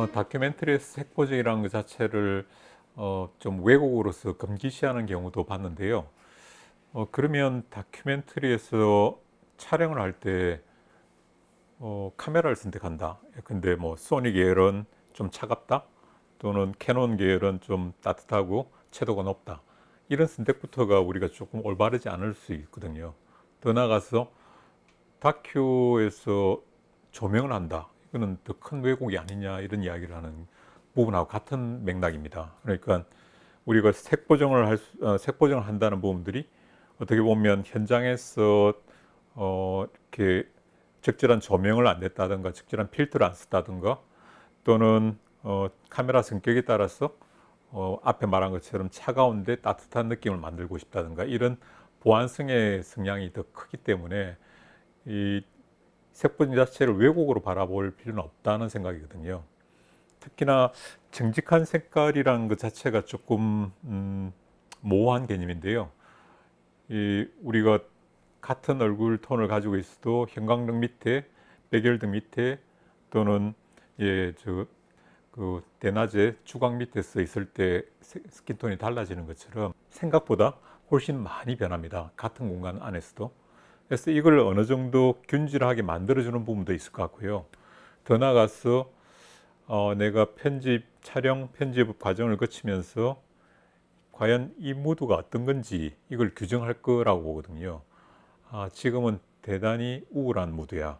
다큐멘터리에서 색보정이라는 것 자체를 좀 왜곡으로서 금기시하는 경우도 봤는데요. 그러면 다큐멘터리에서 촬영을 할 때 카메라를 선택한다. 근데 뭐 소니 계열은 좀 차갑다, 또는 캐논 계열은 좀 따뜻하고 채도가 높다. 이런 선택부터가 우리가 조금 올바르지 않을 수 있거든요. 더 나아가서 다큐에서 조명을 한다. 이거는 더 큰 왜곡이 아니냐, 이런 이야기를 하는 부분하고 같은 맥락입니다. 그러니까 우리가 색보정을 한다는 부분들이 어떻게 보면 현장에서 이렇게 적절한 조명을 안 냈다든가, 적절한 필터를 안 썼다든가, 또는 카메라 성격에 따라서 앞에 말한 것처럼 차가운데 따뜻한 느낌을 만들고 싶다든가, 이런 보완성의 성향이 더 크기 때문에 이 색본 자체를 왜곡으로 바라볼 필요는 없다는 생각이거든요. 특히나 정직한 색깔이라는 것 자체가 조금 모호한 개념인데요. 우리가 같은 얼굴 톤을 가지고 있어도 형광등 밑에, 백열등 밑에, 또는 그 대낮에 주광 밑에 써 있을 때 스킨톤이 달라지는 것처럼 생각보다 훨씬 많이 변합니다. 같은 공간 안에서도. 그래서 이걸 어느 정도 균질하게 만들어주는 부분도 있을 것 같고요. 더 나아가서 내가 촬영 편집 과정을 거치면서 과연 이 무드가 어떤 건지 이걸 규정할 거라고 보거든요. 지금은 대단히 우울한 무드야.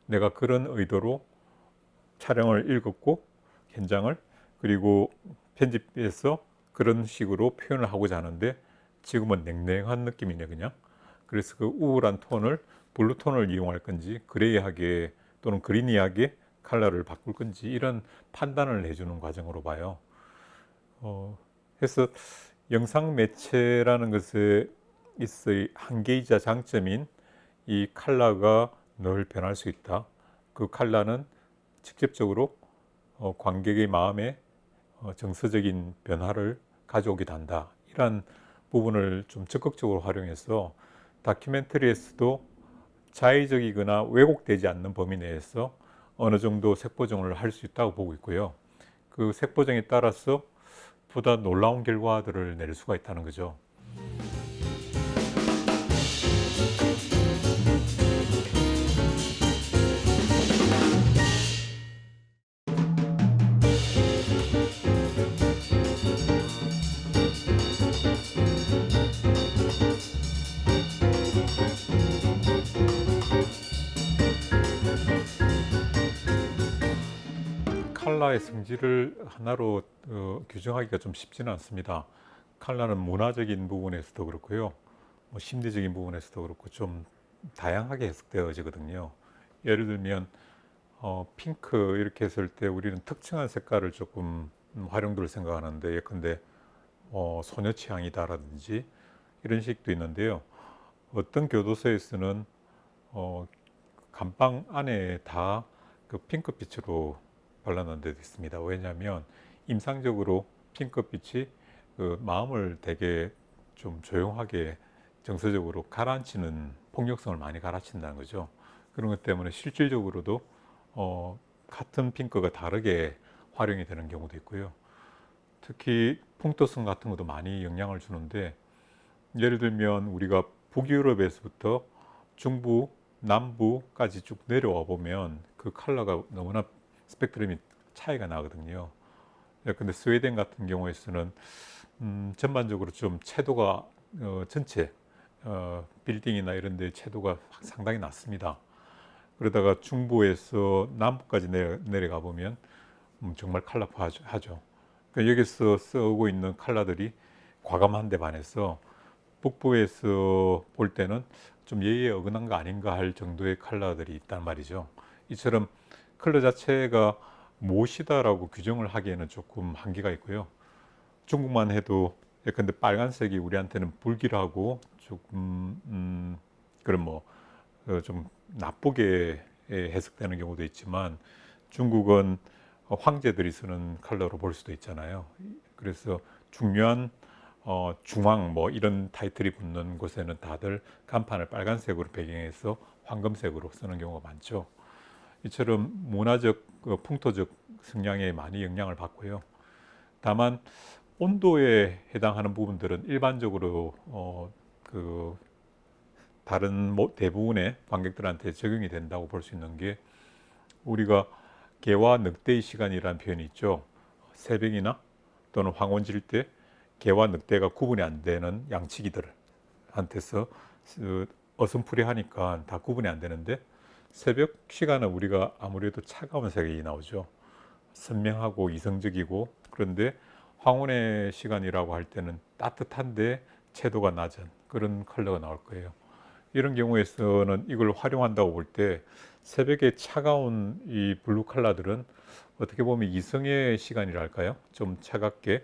내가 그런 의도로 촬영을 읽었고, 현장을, 그리고 편집해서 그런 식으로 표현을 하고자 하는데, 지금은 냉랭한 느낌이네 그냥. 그래서 그 우울한 톤을 블루톤을 이용할 건지, 그레이하게 또는 그리니하게 컬러를 바꿀 건지, 이런 판단을 해주는 과정으로 봐요. 그래서 영상 매체라는 것에 있어의 한계이자 장점인 이 컬러가 늘 변할 수 있다. 그 컬러는 직접적으로 관객의 마음에 정서적인 변화를 가져오기도 한다. 이런 부분을 좀 적극적으로 활용해서 다큐멘터리에서도 자의적이거나 왜곡되지 않는 범위 내에서 어느 정도 색보정을 할 수 있다고 보고 있고요. 그 색보정에 따라서 보다 놀라운 결과들을 낼 수가 있다는 거죠. 컬러의 성질을 하나로 규정하기가 좀 쉽지는 않습니다. 컬러는 문화적인 부분에서도 그렇고요, 뭐 심리적인 부분에서도 그렇고 좀 다양하게 해석되어지거든요. 예를 들면 핑크 이렇게 했을 때 우리는 특정한 색깔을 조금 활용도를 생각하는데, 예컨대 소녀 취향이다라든지 이런 식도 있는데요. 어떤 교도소에서는 감방 안에 다 그 핑크빛으로 발라놓은 데도 있습니다. 왜냐하면 임상적으로 핑크빛이 그 마음을 되게 좀 조용하게 정서적으로 가라앉히는, 폭력성을 많이 가라앉힌다는 거죠. 그런 것 때문에 실질적으로도 같은 핑크가 다르게 활용이 되는 경우도 있고요. 특히 풍토성 같은 것도 많이 영향을 주는데, 예를 들면 우리가 북유럽에서부터 중부, 남부까지 쭉 내려와 보면 그 컬러가 너무나 스펙트럼이 차이가 나거든요. 근데 스웨덴 같은 경우에서는 전반적으로 좀 채도가 전체 빌딩이나 이런 데 채도가 상당히 낮습니다. 그러다가 중부에서 남부까지 내려가 보면 정말 컬러풀하죠. 그러니까 여기서 쓰고 있는 컬러들이 과감한 데 반해서 북부에서 볼 때는 좀 예의에 어긋난 거 아닌가 할 정도의 컬러들이 있단 말이죠. 이처럼 컬러 자체가 무엇이다라고 규정을 하기에는 조금 한계가 있고요. 중국만 해도 예컨대 빨간색이 우리한테는 불길하고 조금 그런 뭐 좀 나쁘게 해석되는 경우도 있지만, 중국은 황제들이 쓰는 컬러로 볼 수도 있잖아요. 그래서 중요한 중앙 뭐 이런 타이틀이 붙는 곳에는 다들 간판을 빨간색으로 배경해서 황금색으로 쓰는 경우가 많죠. 이처럼 문화적, 풍토적 성향에 많이 영향을 받고요. 다만 온도에 해당하는 부분들은 일반적으로 그 다른 대부분의 관객들한테 적용이 된다고 볼 수 있는 게, 우리가 개와 늑대의 시간이라는 표현이 있죠. 새벽이나 또는 황혼질 때 개와 늑대가 구분이 안 되는 양치기들한테서 어슴푸레하니까 다 구분이 안 되는데, 새벽 시간은 우리가 아무래도 차가운 색이 나오죠. 선명하고 이성적이고, 그런데 황혼의 시간이라고 할 때는 따뜻한데 채도가 낮은 그런 컬러가 나올 거예요. 이런 경우에서는 이걸 활용한다고 볼 때, 새벽에 차가운 이 블루 컬러들은 어떻게 보면 이성의 시간이랄까요? 좀 차갑게.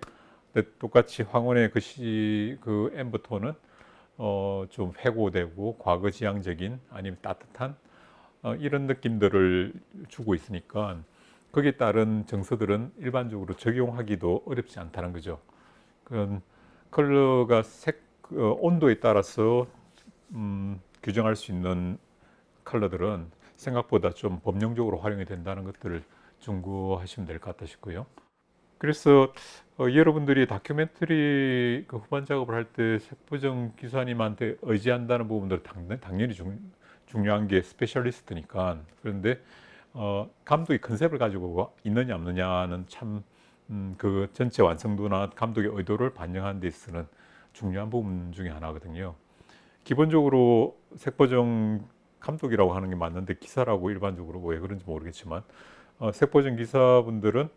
근데 똑같이 황혼의 그 엠버톤은 좀 회고되고 과거지향적인, 아니면 따뜻한 이런 느낌들을 주고 있으니까, 거기에 따른 정서들은 일반적으로 적용하기도 어렵지 않다는 거죠. 그런 컬러가 온도에 따라서 규정할 수 있는 컬러들은 생각보다 좀 범용적으로 활용이 된다는 것들을 중고하시면 될 것 같다 싶고요. 그래서 여러분들이 다큐멘터리 그 후반 작업을 할 때 색보정 기사님한테 의지한다는 부분들 당연히 중요한 게 스페셜리스트니까. 그런데 감독이 컨셉을 가지고 있느냐 없느냐는 참 그 전체 완성도나 감독의 의도를 반영하는 데 있어서는 중요한 부분 중에 하나거든요. 기본적으로 색보정 감독이라고 하는 게 맞는데, 기사라고 일반적으로 왜 그런지 모르겠지만, 색보정 기사분들은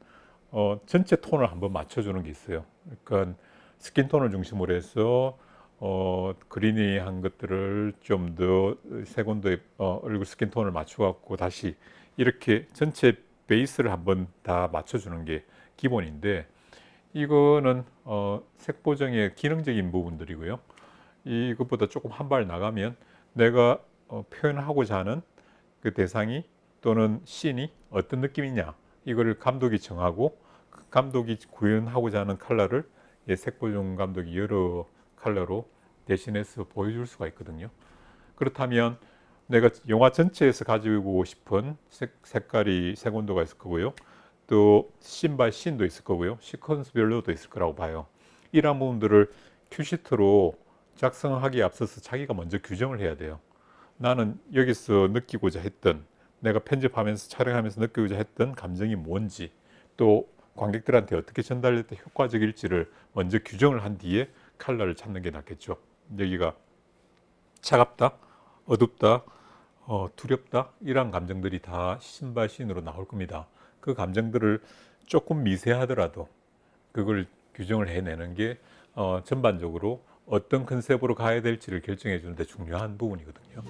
전체 톤을 한번 맞춰주는 게 있어요. 그러니까 스킨톤을 중심으로 해서 그리니한 것들을 좀 더 색온도의 얼굴 스킨톤을 맞춰갖고 다시 이렇게 전체 베이스를 한번 다 맞춰주는 게 기본인데, 이거는 색보정의 기능적인 부분들이고요. 이것보다 조금 한 발 나가면, 내가 표현하고자 하는 그 대상이 또는 씬이 어떤 느낌이냐, 이거를 감독이 정하고, 그 감독이 구현하고자 하는 컬러를 색보정 감독이 여러 컬러로 대신해서 보여줄 수가 있거든요. 그렇다면 내가 영화 전체에서 가지고 싶은 색깔이, 색온도가 있을 거고요. 또 씬 바이 씬도 있을 거고요. 시퀀스별로도 있을 거라고 봐요. 이러한 부분들을 큐시트로 작성하기에 앞서서 자기가 먼저 규정을 해야 돼요. 나는 여기서 느끼고자 했던, 내가 편집하면서 촬영하면서 느끼고자 했던 감정이 뭔지, 또 관객들한테 어떻게 전달될 때 효과적일지를 먼저 규정을 한 뒤에 컬러를 찾는 게 낫겠죠. 여기가 차갑다, 어둡다, 두렵다, 이런 감정들이 다 씬 바이 씬으로 나올 겁니다. 그 감정들을 조금 미세하더라도 그걸 규정을 해내는 게 전반적으로 어떤 컨셉으로 가야 될지를 결정해 주는데 중요한 부분이거든요.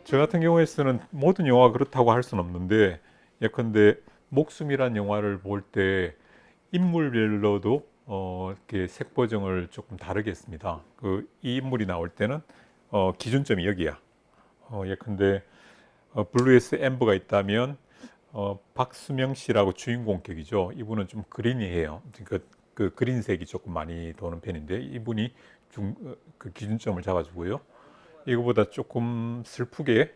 저 같은 경우에서는 모든 영화가 그렇다고 할 수는 없는데, 예컨대 목숨이란 영화를 볼 때 인물별로도 이렇게 색 보정을 조금 다르게 했습니다. 이 인물이 나올 때는 기준점이 여기야. 예컨대 블루에스 엠버가 있다면 박수명 씨라고 주인공 격이죠. 이분은 좀 그린이해요. 그 그린색이 조금 많이 도는 편인데, 이분이 그 기준점을 잡아주고요. 이거보다 조금 슬프게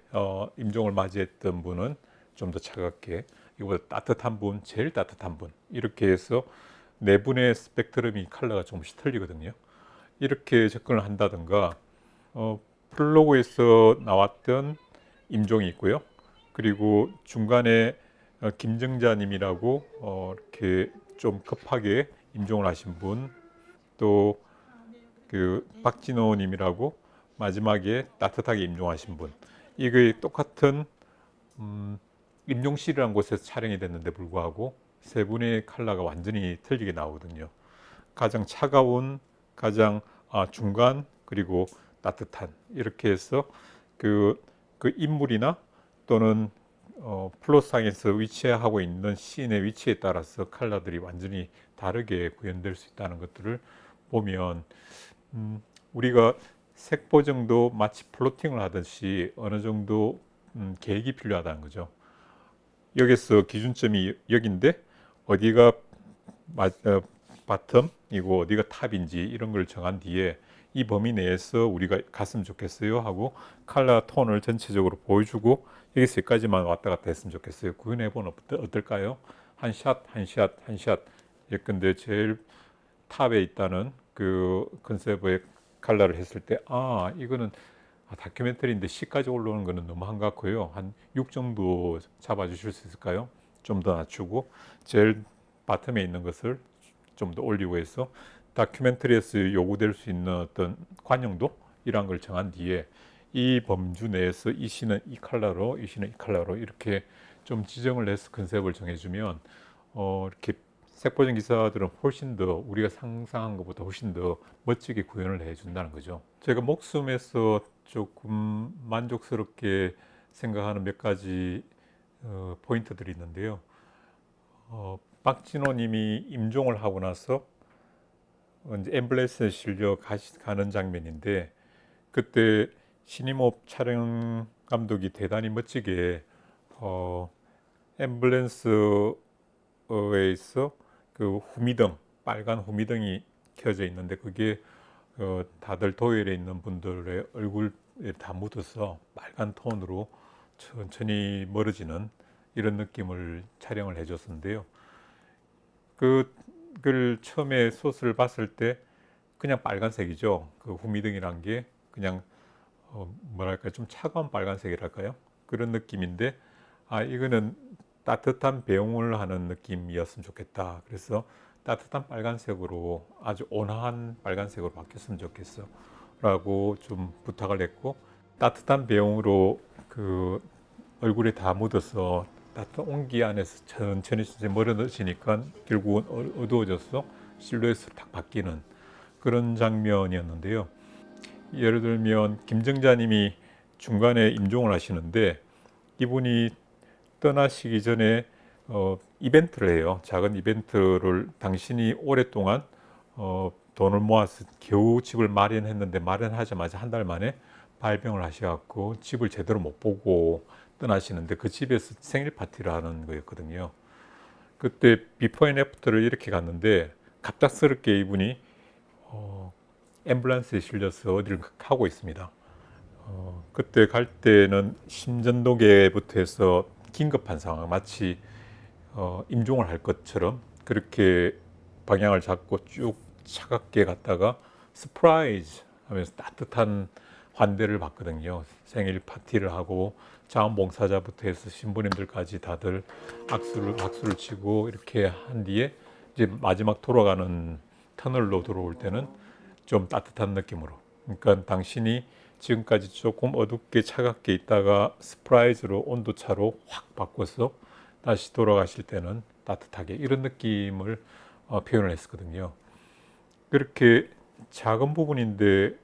임종을 맞이했던 분은 좀 더 차갑게, 이거보다 따뜻한 분, 제일 따뜻한 분, 이렇게 해서 네 분의 스펙트럼이 컬러가 조금씩 틀리거든요. 이렇게 접근을 한다든가, 프롤로그에서 나왔던 임종이 있고요. 그리고 중간에 김정자님이라고 이렇게 좀 급하게 임종을 하신 분, 또 그 박진호님이라고 마지막에 따뜻하게 임종하신 분, 이게 똑같은 임종실이라는 곳에서 촬영이 됐는데 불구하고 세 분의 컬러가 완전히 틀리게 나오거든요. 가장 차가운, 가장 중간, 그리고 따뜻한, 이렇게 해서 그 인물이나 또는 플롯상에서 위치하고 있는 씬의 위치에 따라서 컬러들이 완전히 다르게 구현될 수 있다는 것들을 보면 우리가 색보정도 마치 플로팅을 하듯이 어느 정도 계획이 필요하다는 거죠. 여기서 기준점이 여기인데 어디가 바텀이고 어디가 탑인지 이런 걸 정한 뒤에 이 범위 내에서 우리가 갔으면 좋겠어요 하고 컬러 톤을 전체적으로 보여주고 여기서 여기까지만 왔다 갔다 했으면 좋겠어요. 구현해보면 어떨까요? 한 샷, 한 샷, 한 샷. 예컨대 제일 탑에 있다는 그 컨셉의 컬러를 했을 때, 이거는 다큐멘터리인데 C까지 올라오는 거는 너무 한가하고요. 한 6 정도 잡아주실 수 있을까요? 좀 더 낮추고 제일 바텀에 있는 것을 좀 더 올리고 해서 다큐멘터리에서 요구될 수 있는 어떤 관용도 이런 걸 정한 뒤에 이 범주 내에서 이 시는 이 컬러로, 이 시는 이 컬러로 이렇게 좀 지정을 해서 컨셉을 정해주면 이렇게 색보정 기사들은 훨씬 더 우리가 상상한 것보다 훨씬 더 멋지게 구현을 해준다는 거죠. 제가 목숨에서 조금 만족스럽게 생각하는 몇 가지 포인트들이 있는데요. 박진호 님이 임종을 하고 나서 이제 앰뷸런스에 실려 가는 장면인데 그때 신임업 촬영 감독이 대단히 멋지게 앰뷸런스에 있어 그 후미등, 빨간 후미등이 켜져 있는데 그게 다들 도열에 있는 분들의 얼굴에 다 묻어서 빨간 톤으로 천천히 멀어지는 이런 느낌을 촬영을 해줬었는데요. 그걸 처음에 소스를 봤을 때 그냥 빨간색이죠. 그 후미등이란 게 그냥 뭐랄까 좀 차가운 빨간색이랄까요? 그런 느낌인데 이거는 따뜻한 배웅을 하는 느낌이었으면 좋겠다. 그래서 따뜻한 빨간색으로 아주 온화한 빨간색으로 바뀌었으면 좋겠어 라고 좀 부탁을 했고 따뜻한 배웅으로 그 얼굴에 다 묻어서 따뜻한 온기 안에서 천천히 멀어지니까 결국은 어두워져서 실루엣으로 딱 바뀌는 그런 장면이었는데요. 예를 들면 김정자님이 중간에 임종을 하시는데 이분이 떠나시기 전에 이벤트를 해요. 작은 이벤트를 당신이 오랫동안 돈을 모아서 겨우 집을 마련했는데 마련하자마자 한 달 만에 발병을 하셔갖고 집을 제대로 못 보고 떠나시는데 그 집에서 생일 파티를 하는 거였거든요. 그때 비포 앤 애프터를 이렇게 갔는데 갑작스럽게 이분이 앰뷸런스에 실려서 어디를 가고 있습니다. 그때 갈 때는 심전도계부터 해서 긴급한 상황, 마치 임종을 할 것처럼 그렇게 방향을 잡고 쭉 차갑게 갔다가 스프라이즈 하면서 따뜻한 환대를 받거든요. 생일 파티를 하고 자원봉사자부터 해서 신부님들까지 다들 박수를 치고 이렇게 한 뒤에 이제 마지막 돌아가는 터널로 들어올 때는 좀 따뜻한 느낌으로. 그러니까 당신이 지금까지 조금 어둡게 차갑게 있다가 스프라이즈로 온도차로 확 바꿔서 다시 돌아가실 때는 따뜻하게 이런 느낌을 표현을 했었거든요. 그렇게 작은 부분인데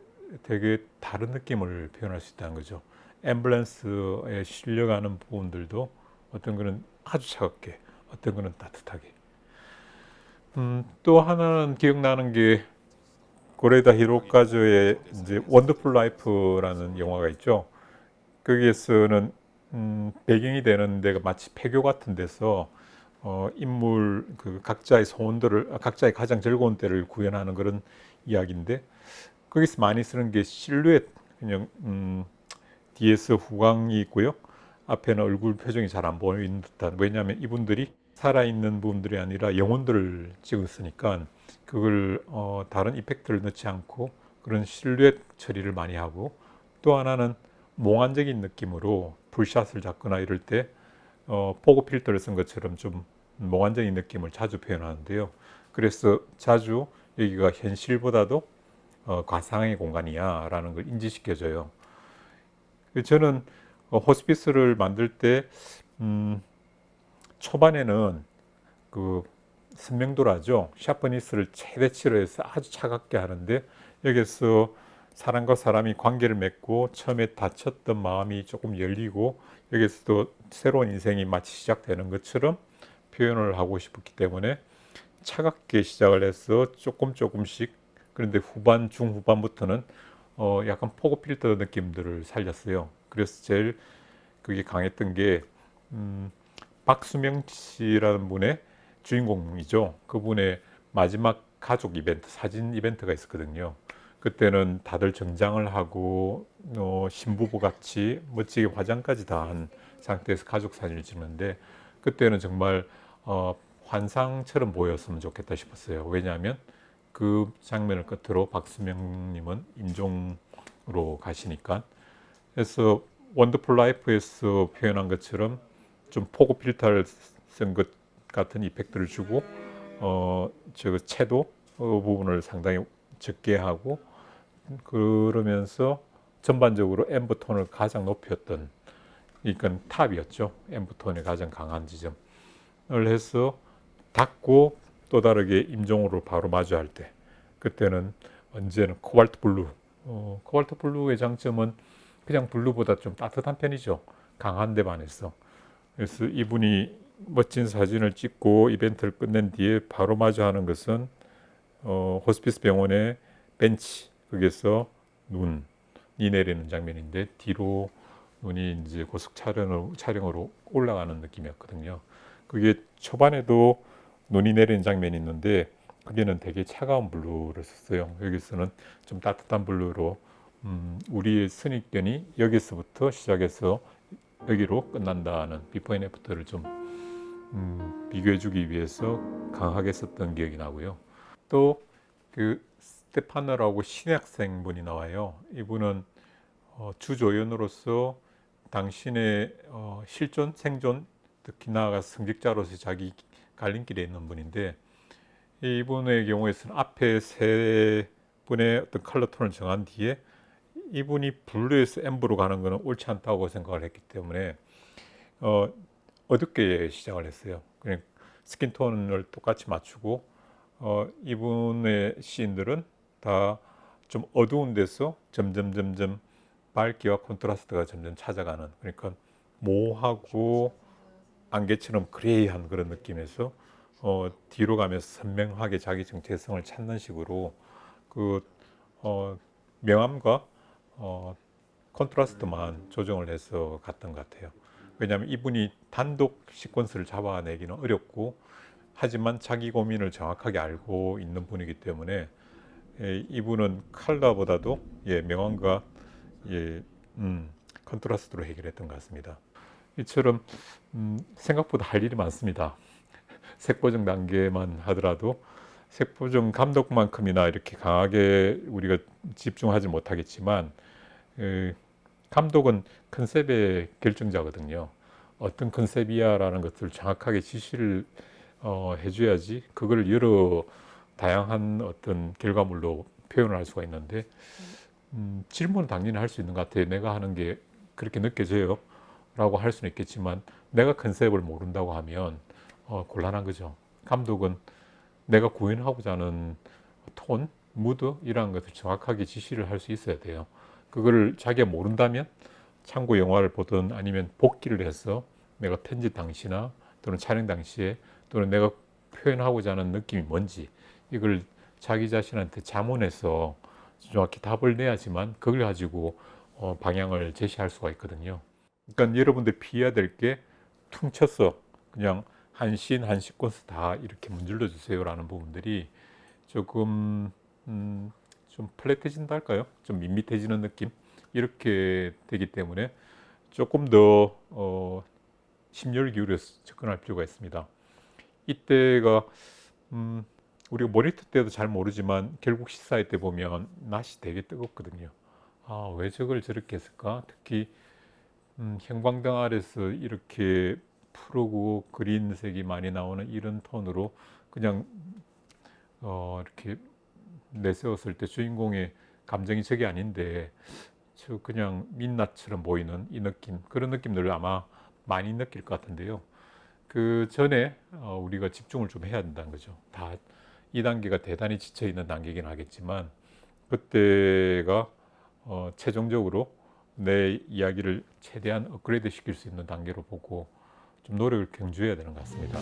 되게 다른 느낌을 표현할 수 있다는 거죠. 앰뷸런스에 실려가는 부분들도 어떤 거는 아주 차갑게, 어떤 거는 따뜻하게. 또 하나는 기억나는 게 고레다 히로카즈의 이제 원더풀 라이프라는 영화가 있죠. 거기에서는 배경이 되는 데가 마치 폐교 같은 데서 인물 그 각자의 소원들을 각자의 가장 즐거운 때를 구현하는 그런 이야기인데 거기서 많이 쓰는 게 실루엣 그냥 뒤에서 후광이 있고요. 앞에는 얼굴 표정이 잘 안 보이는 듯한 왜냐하면 이분들이 살아있는 분들이 아니라 영혼들을 찍었으니까 그걸 다른 이펙트를 넣지 않고 그런 실루엣 처리를 많이 하고 또 하나는 몽환적인 느낌으로 풀샷을 잡거나 이럴 때 포고 필터를 쓴 것처럼 좀 몽환적인 느낌을 자주 표현하는데요. 그래서 자주 여기가 현실보다도 과상의 공간이야 라는 걸 인지시켜줘요. 저는 호스피스를 만들 때 초반에는 그 선명도라죠. 샤프니스를 최대치로 해서 아주 차갑게 하는데 여기서 사람과 사람이 관계를 맺고 처음에 다쳤던 마음이 조금 열리고 여기서도 새로운 인생이 마치 시작되는 것처럼 표현을 하고 싶었기 때문에 차갑게 시작을 해서 조금씩 그런데 후반, 중후반부터는 약간 포고 필터 느낌들을 살렸어요. 그래서 제일 그게 강했던 게 박수명 씨라는 분의 주인공이죠. 그분의 마지막 가족 이벤트, 사진 이벤트가 있었거든요. 그때는 다들 정장을 하고 신부부 같이 멋지게 화장까지 다 한 상태에서 가족 사진을 찍는데 그때는 정말 환상처럼 보였으면 좋겠다 싶었어요. 왜냐하면 그 장면을 끝으로 박수명님은 임종으로 가시니까. 그래서 원더풀 라이프에서 표현한 것처럼 좀 포고 필터를 쓴 것 같은 이펙트를 주고 저 채도 부분을 상당히 적게 하고 그러면서 전반적으로 앰버 톤을 가장 높였던, 그러니까 탑이었죠. 앰버 톤이 가장 강한 지점을 해서 닫고 또 다르게 임종으로 바로 마주할 때 그때는 언제는 코발트 블루. 코발트 블루의 장점은 그냥 블루보다 좀 따뜻한 편이죠. 강한 데 반해서. 그래서 이분이 멋진 사진을 찍고 이벤트를 끝낸 뒤에 바로 마주하는 것은 호스피스 병원의 벤치, 거기서 눈이 내리는 장면인데 뒤로 눈이 이제 고속 촬영으로 올라가는 느낌이었거든요. 그게 초반에도 눈이 내리는 장면이 있는데 거기는 되게 차가운 블루를 썼어요. 여기서는 좀 따뜻한 블루로 우리의 선입견이 여기서부터 시작해서 여기로 끝난다는 비포 앤 애프터를 좀 비교해주기 위해서 강하게 썼던 기억이 나고요. 또 그 스테파너라고 신학생분이 나와요. 이분은 주조연으로서 당신의 실존, 생존, 특히 나아가 성직자로서 자기 갈림길에 있는 분인데 이분의 경우에서는 앞에 세 분의 어떤 컬러 톤을 정한 뒤에 이분이 블루에서 앰버로 가는 것은 옳지 않다고 생각을 했기 때문에 어둡게 시작을 했어요. 그냥 스킨 톤을 똑같이 맞추고 이분의 시인들은 다 좀 어두운 데서 점점 밝기와 콘트라스트가 점점 찾아가는, 그러니까 모하고 안개처럼 그레이한 그런 느낌에서 뒤로 가면서 선명하게 자기 정체성을 찾는 식으로 그 명암과 컨트라스트만 조정을 해서 갔던 것 같아요. 왜냐하면 이분이 단독 시퀀스를 잡아내기는 어렵고 하지만 자기 고민을 정확하게 알고 있는 분이기 때문에 이분은 컬러보다도 명암과 컨트라스트로 해결했던 것 같습니다. 이처럼 생각보다 할 일이 많습니다. 색보정 단계만 하더라도 색보정 감독만큼이나 이렇게 강하게 우리가 집중하지 못하겠지만 감독은 컨셉의 결정자거든요. 어떤 컨셉이야라는 것을 정확하게 지시를 해줘야지 그걸 여러 다양한 어떤 결과물로 표현을 할 수가 있는데 질문은 당연히 할 수 있는 것 같아요. 내가 하는 게 그렇게 느껴져요? 라고 할 수는 있겠지만 내가 컨셉을 모른다고 하면 곤란한 거죠. 감독은 내가 구현하고자 하는 톤, 무드 이런 것을 정확하게 지시를 할 수 있어야 돼요. 그걸 자기가 모른다면 참고 영화를 보든 아니면 복기를 해서 내가 편집 당시나 또는 촬영 당시에 또는 내가 표현하고자 하는 느낌이 뭔지 이걸 자기 자신한테 자문해서 정확히 답을 내야지만 그걸 가지고 방향을 제시할 수가 있거든요. 그러니까 여러분들 피해야 될 게 퉁쳐서 그냥 한 씬, 한 시퀀스 다 이렇게 문질러 주세요라는 부분들이 조금 좀 플랫해진다 할까요? 좀 밋밋해지는 느낌 이렇게 되기 때문에 조금 더 심려를 기울여서 접근할 필요가 있습니다. 이때가 우리가 모니터 때도 잘 모르지만 결국 시사회 때 보면 낯이 되게 뜨겁거든요. 아, 왜 저걸 저렇게 했을까? 특히 형광등 아래서 이렇게 푸르고 그린색이 많이 나오는 이런 톤으로 그냥 이렇게 내세웠을 때 주인공의 감정이 저게 아닌데 저 그냥 민낯처럼 보이는 이 느낌, 그런 느낌들을 아마 많이 느낄 것 같은데요. 그 전에 우리가 집중을 좀 해야 된다는 거죠. 다 이 단계가 대단히 지쳐 있는 단계이긴 하겠지만 그때가 최종적으로 내 이야기를 최대한 업그레이드 시킬 수 있는 단계로 보고 좀 노력을 경주해야 되는 것 같습니다.